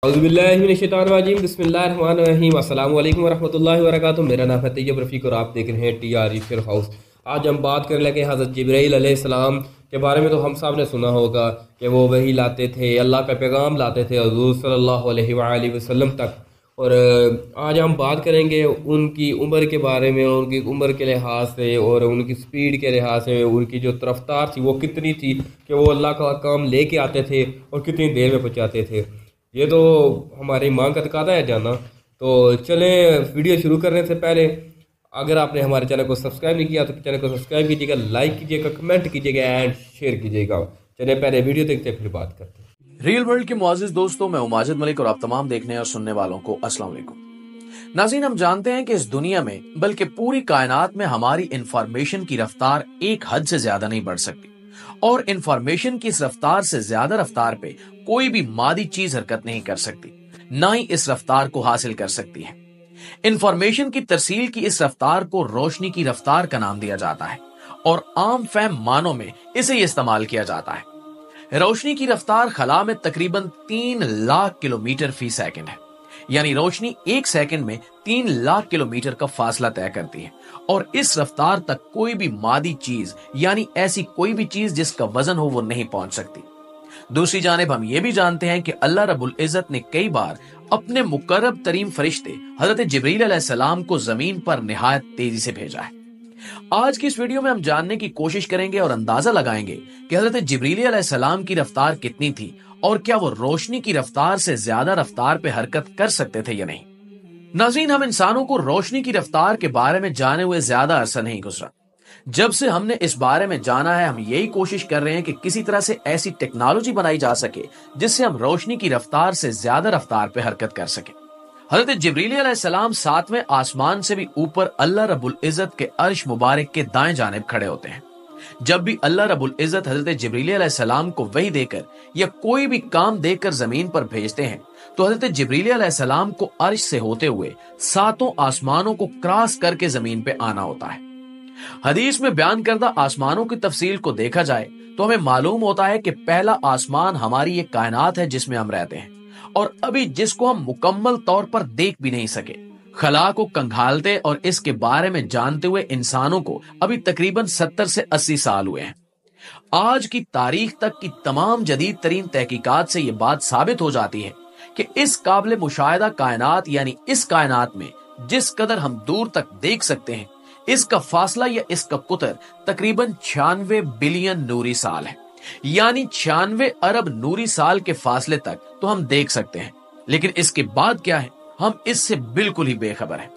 औज़ुबिल्लाहिमिनश्शैतानिर्रजीम बिस्मिल्लाहिर्रहमानिर्रहीम अस्सलाम वालेकुम वरहमतुल्लाहि वबरकातुहू। मेरा नाम है तैयब रफ़ीक और आप देख रहे हैं TRE शेर हाउस। आज हम बात करने लगे हज़रत जिब्राईल अलैहिस्सलाम के बारे में। तो हम सब ने सुना होगा कि वो वही लाते थे, अल्लाह का पैगाम लाते थे हुज़ूर सल्लल्लाहु अलैहि वसल्लम तक। और आज हम बात करेंगे उनकी उम्र के बारे में, उनकी उम्र के लिहाज से और उनकी स्पीड के लिहाज से, उनकी जो रफ्तार थी वो कितनी थी कि वो अल्लाह का काम लेके आते थे और कितनी देर में पहुँचाते थे। ये तो हमारी मांग का तकादा है जाना। तो चलें, वीडियो शुरू करने से पहले अगर आपने हमारे चैनल को सब्सक्राइब नहीं किया तो चैनल को सब्सक्राइब कीजिएगा, लाइक कीजिएगा, कमेंट कीजिएगा एंड शेयर कीजिएगा। चलें पहले वीडियो देखते हैं फिर बात करते हैं। रियल वर्ल्ड के मुआजिज दोस्तों, मैं हूं माजिद मलिक और आप तमाम देखने और सुनने वालों को अस्सलाम वालेकुम। नाज़रीन, हम जानते हैं कि इस दुनिया में बल्कि पूरी कायनात में हमारी इंफॉर्मेशन की रफ्तार एक हद से ज्यादा नहीं बढ़ सकती और इंफॉर्मेशन की इस रफ्तार से ज्यादा रफ्तार पे कोई भी मादी चीज हरकत नहीं कर सकती, ना ही इस रफ्तार को हासिल कर सकती है। इंफॉर्मेशन की तरसील की इस रफ्तार को रोशनी की रफ्तार का नाम दिया जाता है और आम फहम मानों में इसे इस्तेमाल किया जाता है। रोशनी की रफ्तार खला में तकरीबन 3 लाख किलोमीटर फी सेकंड है, यानी रोशनी एक सेकंड में 3 लाख किलोमीटर का फासला तय करती है और इस रफ्तार तक कोई भी मादी चीज यानी ऐसी कोई भी चीज जिसका वजन हो वो नहीं पहुंच सकती। दूसरी जानिब हम ये भी जानते हैं कि अल्लाह रब्बुल इज्जत ने कई बार अपने मुकर्रब तरीन फरिश्ते हजरत जिब्रील अलैहिस्सलाम को जमीन पर निहायत तेजी से भेजा है। आज की इस वीडियो में हम जानने की कोशिश करेंगे और अंदाजा लगाएंगे कि हजरत जिब्रील अलैहिस्सलाम की रफ्तार कितनी थी और क्या वो रोशनी की रफ्तार से ज्यादा रफ्तार पे हरकत कर सकते थे या नहीं। नाज़रीन, हम इंसानों को रोशनी की रफ्तार के बारे में जाने हुए ज्यादा अरसा नहीं गुजरा। जब से हमने इस बारे में जाना है, हम यही कोशिश कर रहे हैं कि किसी तरह से ऐसी टेक्नोलॉजी बनाई जा सके जिससे हम रोशनी की रफ्तार से ज्यादा रफ्तार पे हरकत कर सके। हजरत जिब्रील अलैहिस्सलाम 7वें आसमान से भी ऊपर अल्लाह रब्बुल इज्जत के अर्श मुबारक के दाएं जानिब खड़े होते हैं। जब भी अल्लाह रब्बुल इज्जत हजरत जिब्रील अलैहिस्सलाम को वही देकर या कोई भी काम देकर जमीन पर भेजते हैं तो हजरत जिब्रील अलैहिस्सलाम को अर्श से होते हुए 7 आसमानों को क्रॉस करके जमीन पे आना होता है। हदीस में बयान करदा आसमानों की तफसील को देखा जाए तो हमें मालूम होता है कि पहला आसमान हमारी ये कायनात है जिसमें हम रहते हैं और अभी जिसको हम मुकम्मल तौर पर देख भी नहीं सके। खला को कंघालते और इसके बारे में जानते हुए इंसानों को अभी तकरीबन 70 से 80 साल हुए हैं। आज की तारीख तक की तमाम जदीद तरीन तहकीकात से ये बात साबित हो जाती है कि इस काबिल मुशाहिदा कायनात यानी इस कायनात में जिस कदर हम दूर तक देख सकते हैं, इसका फासला या इसका कुतर तकरीबन 96 बिलियन नूरी साल है, यानी 96 अरब नूरी साल के फासले तक तो हम देख सकते हैं। लेकिन इसके बाद क्या है, हम इससे बिल्कुल ही बेखबर हैं।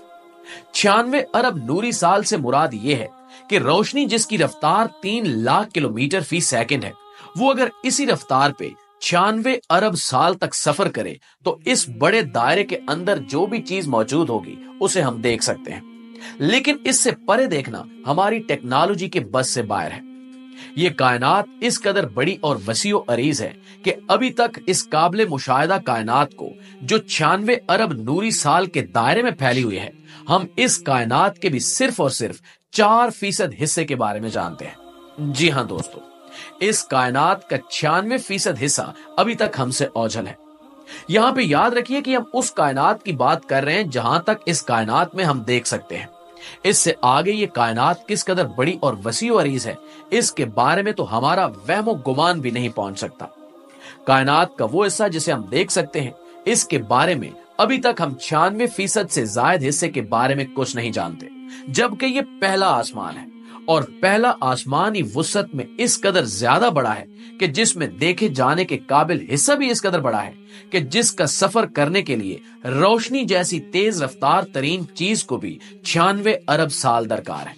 96 अरब नूरी साल से मुराद यह है कि रोशनी जिसकी रफ्तार 3 लाख किलोमीटर फी सेकंड है, वो अगर इसी रफ्तार पे 96 अरब साल तक सफर करे तो इस बड़े दायरे के अंदर जो भी चीज मौजूद होगी उसे हम देख सकते हैं। लेकिन इससे परे देखना हमारी टेक्नोलॉजी के बस से बाहर है। ये कायनात इस कदर बड़ी और वसीओ अरीज है कि अभी तक इस काबिल मुशाहिदा कायनात को जो 96 अरब नूरी साल के दायरे में फैली हुई है, हम इस कायनात के भी सिर्फ और सिर्फ 4% हिस्से के बारे में जानते हैं। जी हाँ दोस्तों, इस कायनात का 96% हिस्सा अभी तक हमसे ओझल है। यहाँ पे याद रखिए कि हम उस कायनात की बात कर रहे हैं जहां तक इस कायनात में हम देख सकते हैं। इससे आगे ये कायनात किस कदर बड़ी और वसीओ अरीज है, इसके बारे में तो हमारा वहमो गुमान भी नहीं पहुंच सकता। कायनात का वो हिस्सा जिसे हम देख सकते हैं, इसके बारे में अभी तक हम 96% से ज्यादा हिस्से के बारे में कुछ नहीं जानते, जबकि ये पहला आसमान है और पहला आसमान ही वुसअत में इस कदर ज्यादा बड़ा है कि जिसमें देखे जाने के काबिल हिस्सा भी इस कदर बड़ा है कि जिसका सफर करने के लिए रोशनी जैसी तेज रफ्तार तरीन चीज को भी 96 अरब साल दरकार है।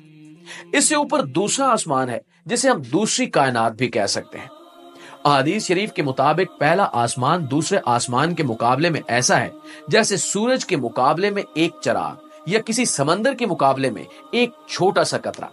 इससे ऊपर दूसरा आसमान है जिसे हम दूसरी कायनात भी कह सकते हैं। अहादीस शरीफ के मुताबिक पहला आसमान दूसरे आसमान के मुकाबले में ऐसा है जैसे सूरज के मुकाबले में एक चिराग या किसी समंदर के मुकाबले में एक छोटा सा कतरा।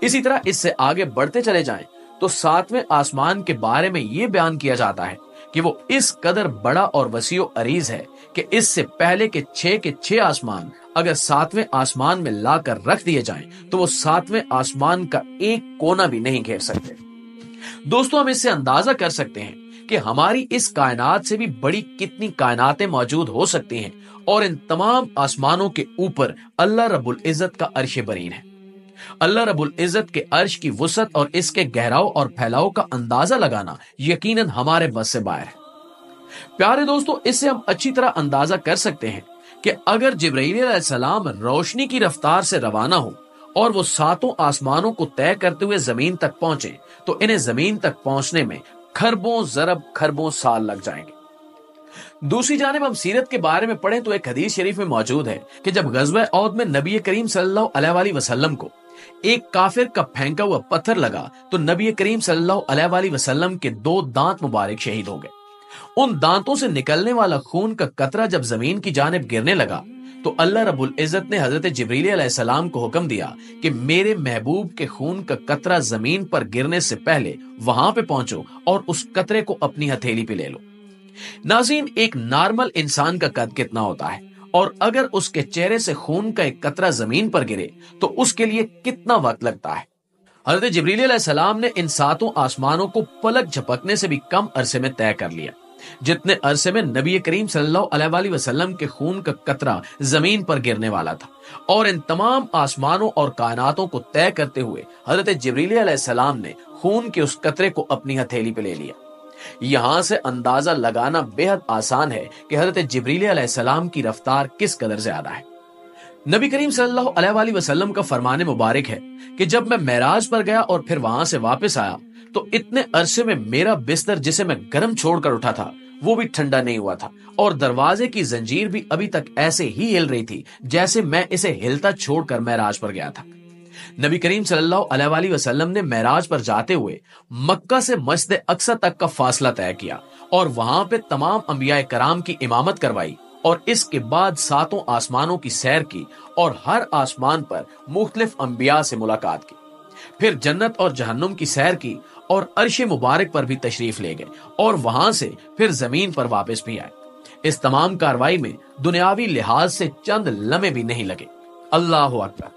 इसी तरह इससे आगे बढ़ते चले जाएं तो 7वें आसमान के बारे में यह बयान किया जाता है कि वो इस कदर बड़ा और वसीओ अरीज है कि इससे पहले के 6 आसमान अगर 7वें आसमान में लाकर रख दिए जाएं तो वो 7वें आसमान का एक कोना भी नहीं घेर सकते। दोस्तों, हम इससे अंदाजा कर सकते हैं कि हमारी इस कायनात से भी बड़ी कितनी कायनातें मौजूद हो सकती हैं और इन तमाम आसमानों के ऊपर अल्लाह रब्बुल इज्जत का अर्श बरीन है। अल्लाह रब्बुल इज्जत के अर्श की वुसअत और इसके गहराव और फैलाव का अंदाजा लगाना यकीनन हमारे बस से बाहर है। प्यारे दोस्तों, इससे हम अच्छी तरह अंदाजा कर सकते हैं कि अगर जिब्राईल अलैहिस्सलाम रोशनी की रफ्तार से रवाना हो और वो सातों आसमानों को तय करते हुए जमीन तक पहुंचे तो इन्हें जमीन तक पहुंचने में खरबों जरब खरबों साल लग जाएंगे। दूसरी जानिब हम सीरत के बारे में पढ़ें तो एक हदीस शरीफ में मौजूद है कि जब गज़वा औद में नबी करीम सल्लल्लाहु अलैहि वसल्लम को एक काफिर का फेंका हुआ पत्थर लगा तो नबी करीम सल्लल्लाहु अलैहि वसल्लम के 2 दांत मुबारक शहीद हो गए। उन दांतों से निकलने वाला खून का कतरा जब जमीन की जानिब गिरने लगा तो अल्लाह रब्बुल इज्जत ने हजरत जिब्रील अलैहिस्सलाम को हुक्म दिया कि मेरे महबूब के खून का कतरा जमीन पर गिरने से पहले वहां पे पहुंचो और उस कतरे को अपनी हथेली पे ले लो। नाज़रीन, एक नॉर्मल इंसान का कद कितना होता है और अगर उसके चेहरे से खून का एक कतरा जमीन पर गिरे तो उसके लिए कितना वक्त लगता है। हजरत जिब्रील अलैहिस्सलाम ने इन सातों आसमानों को पलक झपकने से भी कम अरसे में तय कर लिया जितने अरसे में नबी करीम सल्लल्लाहु अलैहि वसल्लम के खून का कतरा जमीन पर गिरने वाला था। और इन तमाम आसमानों और कायनातों को तय करते हुए हजरत जिब्रील अलैहिस्सलाम ने खून के उस कतरे को अपनी हथेली पे ले लिया। यहां से अंदाजा लगाना बेहद आसान है कि हजरत जिब्रील अलैहिस्सलाम की रफ्तार किस कदर ज्यादा है। नबी करीम सल्लल्लाहु अलैहि वसल्लम का फरमान मुबारक है कि जब मैं मेराज पर गया और फिर वहां से वापस आया तो इतने अरसे में मेरा बिस्तर जिसे मैं गर्म छोड़कर उठा था वो भी ठंडा नहीं हुआ था और दरवाजे की जंजीर भी अभी तक ऐसे ही हिल रही थी जैसे मैं इसे हिलता छोड़कर मेराज पर गया था। नबी करीम सल्लल्लाहु अलैहि वसल्लम ने मेराज पर जाते हुए मक्का से मस्जिद अक्सा तक का फासला तय किया और वहां पे तमाम अंबिया कराम की इमामत करवाई और इसके बाद सातों आसमानों की सैर की और हर आसमान पर मुख्तलिफ अंबिया से मुलाकात की। फिर जन्नत और जहन्नुम की सैर की और अर्श मुबारक पर भी तशरीफ ले गए और वहां से फिर जमीन पर वापस भी आए। इस तमाम कार्रवाई में दुनियावी लिहाज से चंद लम्हे भी नहीं लगे। अल्लाह अकबर।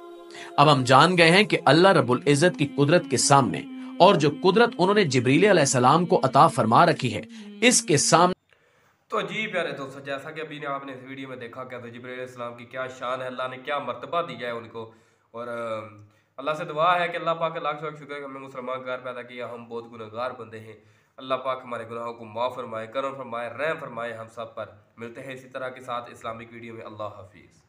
अब हम जान गए हैं कि अल्लाह रब्बुल इज्जत की कुदरत के सामने और जो कुदरत उन्होंने जिब्रील अलैहिस्सलाम को अता फरमा रखी है इसके सामने। तो जी प्यारे दोस्तों, जैसा कि अभी ने आपने इस वीडियो में देखा क्या तो जिब्रील अलैहिस्सलाम की क्या शान है, अल्लाह ने क्या मर्तबा दिया है उनको। और अल्लाह से दुआ है कि अल्लाह पाक लाख लाख शुक्र है कि हमें मुसलमान घर पैदा किया। हम बहुत गुनहगार बंदे हैं। अल्लाह पाक हमारे गुनाहों को माफ़ फरमाए, करम फरमाए, रहम फरमाए हम सब पर। मिलते हैं इसी तरह के साथ इस्लामिक वीडियो में। अल्लाह हाफिज़।